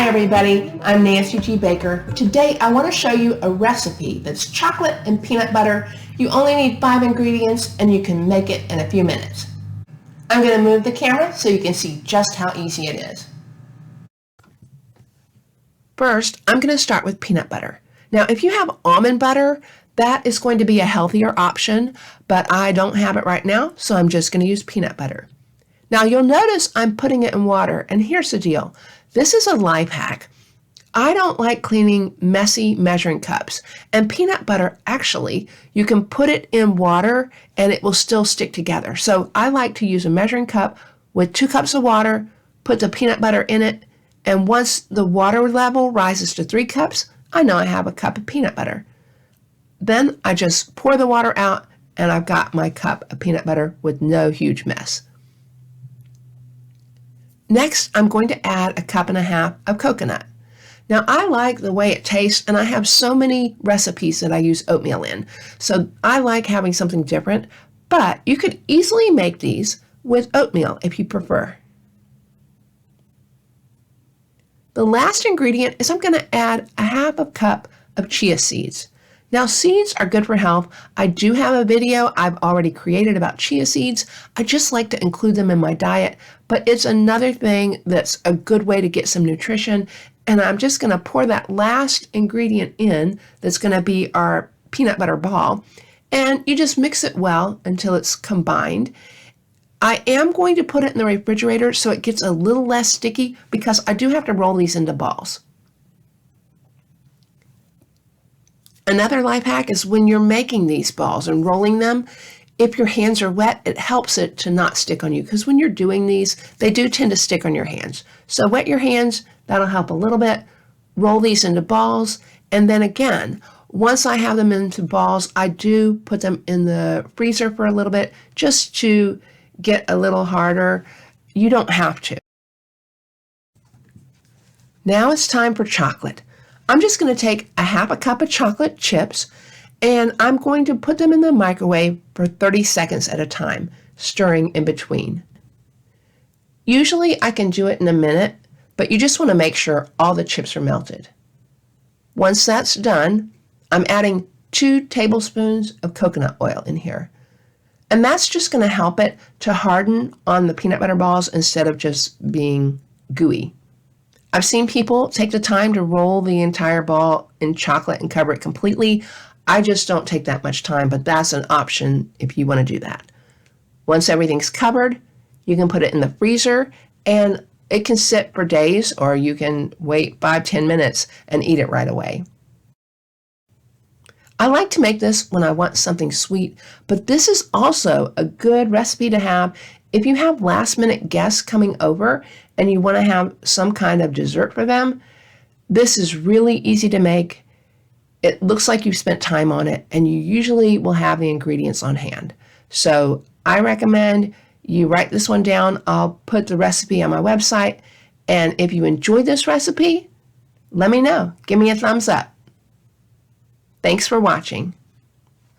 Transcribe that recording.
Hi everybody, I'm Nancy G. Baker. Today I want to show you a recipe that's chocolate and peanut butter. You only need 5 ingredients and you can make it in a few minutes. I'm going to move the camera so you can see just how easy it is. First, I'm going to start with peanut butter. Now if you have almond butter, that is going to be a healthier option, but I don't have it right now, so I'm just going to use peanut butter. Now you'll notice I'm putting it in water, and here's the deal. This is a life hack. I don't like cleaning messy measuring cups, and peanut butter, actually, you can put it in water and it will still stick together. So I like to use a measuring cup with 2 cups of water, put the peanut butter in it, and once the water level rises to 3 cups, I know I have a cup of peanut butter. Then I just pour the water out and I've got my cup of peanut butter with no huge mess. Next, I'm going to add 1.5 cups of coconut. Now, I like the way it tastes, and I have so many recipes that I use oatmeal in. So I like having something different, but you could easily make these with oatmeal if you prefer. The last ingredient is I'm going to add 1/2 cup of chia seeds. Now, seeds are good for health. I do have a video I've already created about chia seeds. I just like to include them in my diet, but it's another thing that's a good way to get some nutrition. And I'm just going to pour that last ingredient in that's going to be our peanut butter ball. And you just mix it well until it's combined. I am going to put it in the refrigerator so it gets a little less sticky because I do have to roll these into balls. Another life hack is when you're making these balls and rolling them, if your hands are wet, it helps it to not stick on you because when you're doing these, they do tend to stick on your hands. So wet your hands, that'll help a little bit. Roll these into balls, and then again, once I have them into balls, I do put them in the freezer for a little bit just to get a little harder. You don't have to. Now it's time for chocolate. I'm just going to take 1/2 cup of chocolate chips and I'm going to put them in the microwave for 30 seconds at a time, stirring in between. Usually I can do it in a minute, but you just want to make sure all the chips are melted. Once that's done, I'm adding 2 tablespoons of coconut oil in here. And that's just going to help it to harden on the peanut butter balls instead of just being gooey. I've seen people take the time to roll the entire ball in chocolate and cover it completely. I just don't take that much time, but that's an option if you want to do that. Once everything's covered, you can put it in the freezer and it can sit for days, or you can wait 5-10 minutes and eat it right away. I like to make this when I want something sweet, but this is also a good recipe to have if you have last-minute guests coming over and you want to have some kind of dessert for them. This is really easy to make. It looks like you spent time on it, and you usually will have the ingredients on hand. So I recommend you write this one down. I'll put the recipe on my website, and if you enjoyed this recipe, let me know. Give me a thumbs up. Thanks for watching.